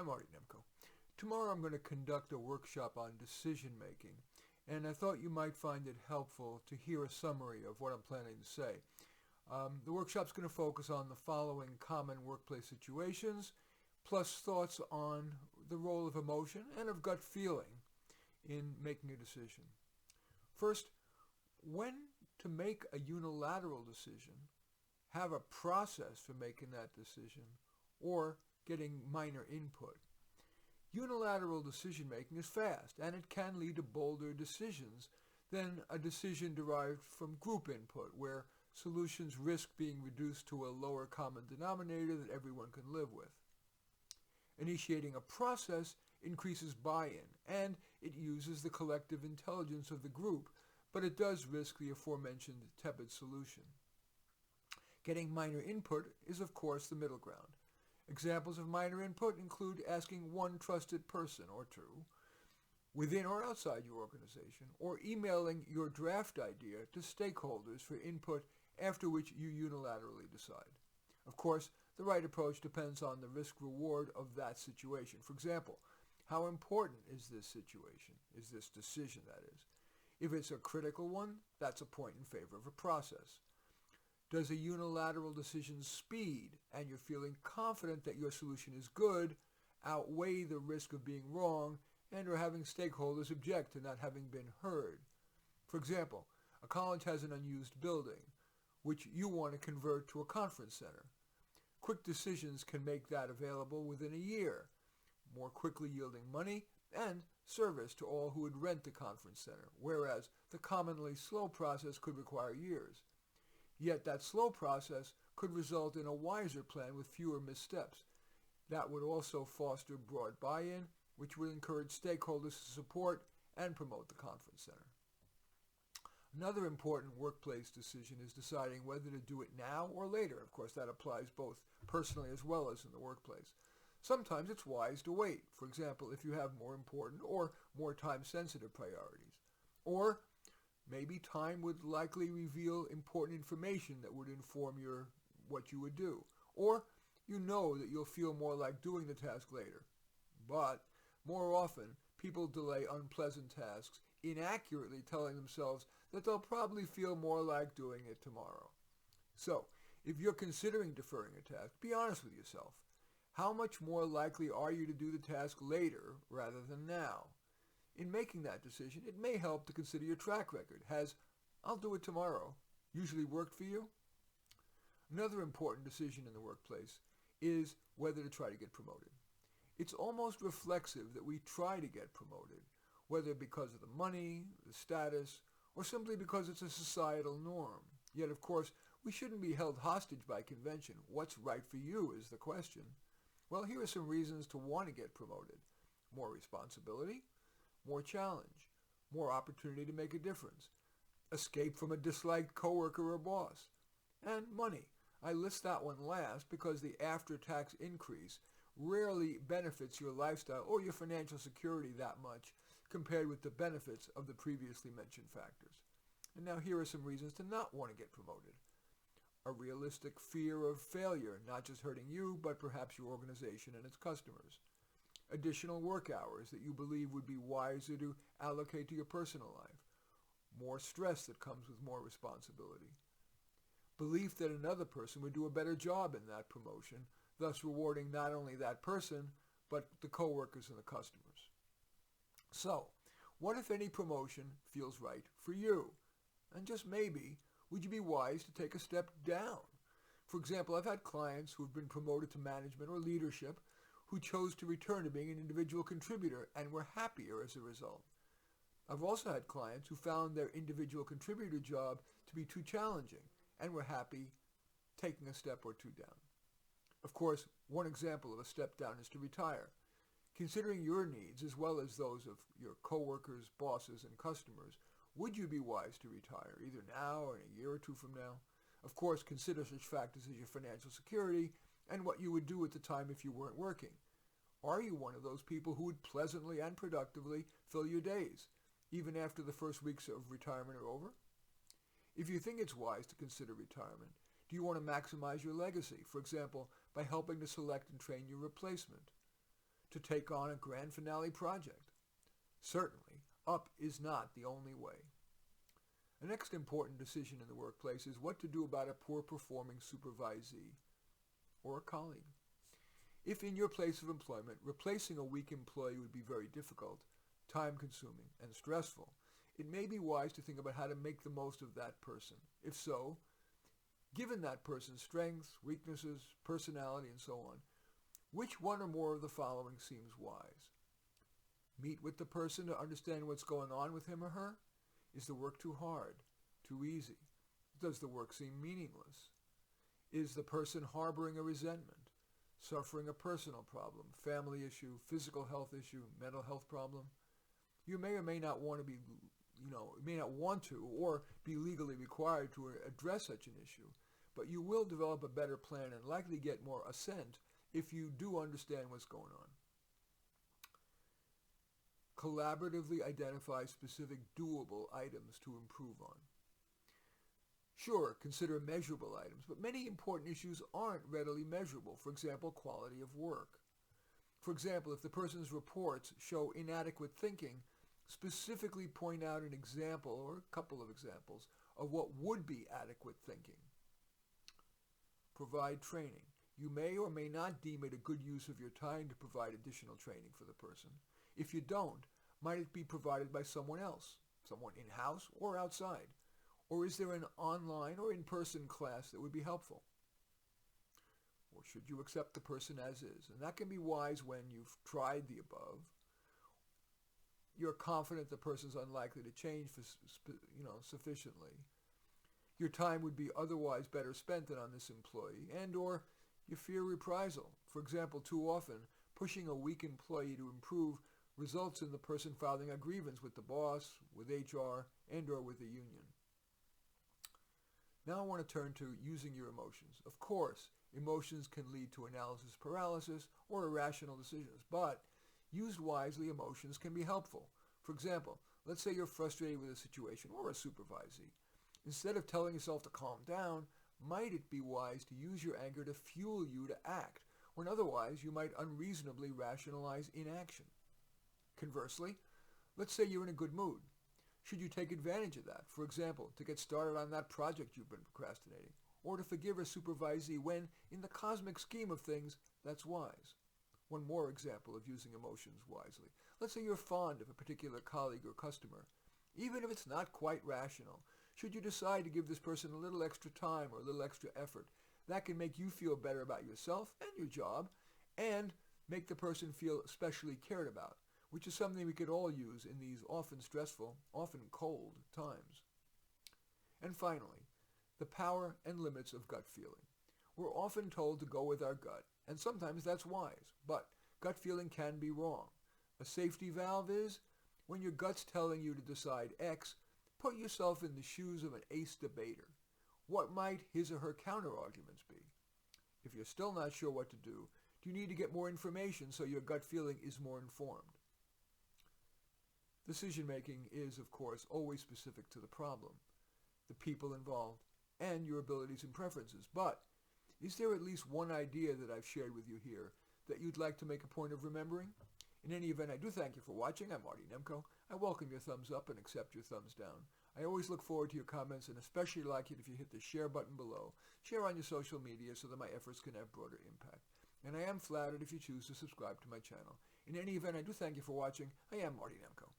I'm Artie Nemko. Tomorrow I'm going to conduct a workshop on decision making, and I thought you might find it helpful to hear a summary of what I'm planning to say. The workshop's going to focus on the following common workplace situations, plus thoughts on the role of emotion and of gut feeling in making a decision. First, when to make a unilateral decision, have a process for making that decision, or getting minor input. Unilateral decision-making is fast, and it can lead to bolder decisions than a decision derived from group input, where solutions risk being reduced to a lower common denominator that everyone can live with. Initiating a process increases buy-in, and it uses the collective intelligence of the group, but it does risk the aforementioned tepid solution. Getting minor input is, of course, the middle ground. Examples of minor input include asking one trusted person or two, within or outside your organization, or emailing your draft idea to stakeholders for input after which you unilaterally decide. Of course, the right approach depends on the risk-reward of that situation. For example, how important is this situation? Is this decision, that is? If it's a critical one, that's a point in favor of a process. Does a unilateral decision's speed and you're feeling confident that your solution is good outweigh the risk of being wrong and or having stakeholders object to not having been heard? For example, a college has an unused building, which you want to convert to a conference center. Quick decisions can make that available within a year, more quickly yielding money and service to all who would rent the conference center, whereas the commonly slow process could require years. Yet that slow process could result in a wiser plan with fewer missteps. That would also foster broad buy-in, which would encourage stakeholders to support and promote the conference center. Another important workplace decision is deciding whether to do it now or later. Of course, that applies both personally as well as in the workplace. Sometimes it's wise to wait, for example, if you have more important or more time-sensitive priorities. Or maybe time would likely reveal important information that would inform what you would do. Or you know that you'll feel more like doing the task later. But more often, people delay unpleasant tasks, inaccurately telling themselves that they'll probably feel more like doing it tomorrow. So, if you're considering deferring a task, be honest with yourself. How much more likely are you to do the task later rather than now? In making that decision, it may help to consider your track record. Has "I'll do it tomorrow" usually worked for you? Another important decision in the workplace is whether to try to get promoted. It's almost reflexive that we try to get promoted, whether because of the money, the status, or simply because it's a societal norm. Yet, of course, we shouldn't be held hostage by convention. What's right for you is the question. Well, here are some reasons to want to get promoted. More responsibility, more challenge, more opportunity to make a difference, escape from a disliked coworker or boss, and money. I list that one last because the after-tax increase rarely benefits your lifestyle or your financial security that much compared with the benefits of the previously mentioned factors. And now here are some reasons to not want to get promoted. A realistic fear of failure, not just hurting you, but perhaps your organization and its customers. Additional work hours that you believe would be wiser to allocate to your personal life. More stress that comes with more responsibility. Belief that another person would do a better job in that promotion, thus rewarding not only that person, but the coworkers and the customers. So, what if any promotion feels right for you? And just maybe, would you be wise to take a step down? For example, I've had clients who have been promoted to management or leadership who chose to return to being an individual contributor and were happier as a result. I've also had clients who found their individual contributor job to be too challenging and were happy taking a step or two down. Of course, one example of a step down is to retire. Considering your needs as well as those of your coworkers, bosses, and customers, would you be wise to retire, either now or in a year or two from now? Of course, consider such factors as your financial security and what you would do at the time if you weren't working. Are you one of those people who would pleasantly and productively fill your days, even after the first weeks of retirement are over? If you think it's wise to consider retirement, do you want to maximize your legacy, for example, by helping to select and train your replacement? to take on a grand finale project. Certainly, up is not the only way. The next important decision in the workplace is what to do about a poor performing supervisee or a colleague. If in your place of employment, replacing a weak employee would be very difficult, time-consuming, and stressful, it may be wise to think about how to make the most of that person. If so, given that person's strengths, weaknesses, personality, and so on, which one or more of the following seems wise? Meet with the person to understand what's going on with him or her. Is the work too hard? Too easy? Does the work seem meaningless? Is the person harboring a resentment? Suffering a personal problem, family issue, physical health issue, mental health problem? You may or may not want to or be legally required to address such an issue, but you will develop a better plan and likely get more assent if you do understand what's going on. Collaboratively identify specific doable items to improve on. Sure, consider measurable items, but many important issues aren't readily measurable. For example, quality of work. For example, if the person's reports show inadequate thinking, specifically point out an example or a couple of examples of what would be adequate thinking. Provide training. You may or may not deem it a good use of your time to provide additional training for the person. If you don't, might it be provided by someone else, someone in-house or outside? Or is there an online or in-person class that would be helpful? Or should you accept the person as is? And that can be wise when you've tried the above. You're confident the person's unlikely to change sufficiently. Your time would be otherwise better spent than on this employee, and or you fear reprisal. For example, too often, pushing a weak employee to improve results in the person filing a grievance with the boss, with HR, and or with the union. Now I want to turn to using your emotions. Of course, emotions can lead to analysis paralysis or irrational decisions, but used wisely, emotions can be helpful. For example, let's say you're frustrated with a situation or a supervisee. Instead of telling yourself to calm down, might it be wise to use your anger to fuel you to act, when otherwise you might unreasonably rationalize inaction? Conversely, let's say you're in a good mood. Should you take advantage of that? For example, to get started on that project you've been procrastinating, or to forgive a supervisee when, in the cosmic scheme of things, that's wise. One more example of using emotions wisely. Let's say you're fond of a particular colleague or customer. Even if it's not quite rational, should you decide to give this person a little extra time or a little extra effort, that can make you feel better about yourself and your job, and make the person feel especially cared about, which is something we could all use in these often stressful, often cold times. And finally, the power and limits of gut feeling. We're often told to go with our gut, and sometimes that's wise, but gut feeling can be wrong. A safety valve is, when your gut's telling you to decide X, put yourself in the shoes of an ace debater. What might his or her counter-arguments be? If you're still not sure what to do you need to get more information so your gut feeling is more informed? Decision-making is, of course, always specific to the problem, the people involved, and your abilities and preferences. But is there at least one idea that I've shared with you here that you'd like to make a point of remembering? In any event, I do thank you for watching. I'm Marty Nemko. I welcome your thumbs up and accept your thumbs down. I always look forward to your comments and especially like it if you hit the share button below. Share on your social media so that my efforts can have broader impact. And I am flattered if you choose to subscribe to my channel. In any event, I do thank you for watching. I am Marty Nemko.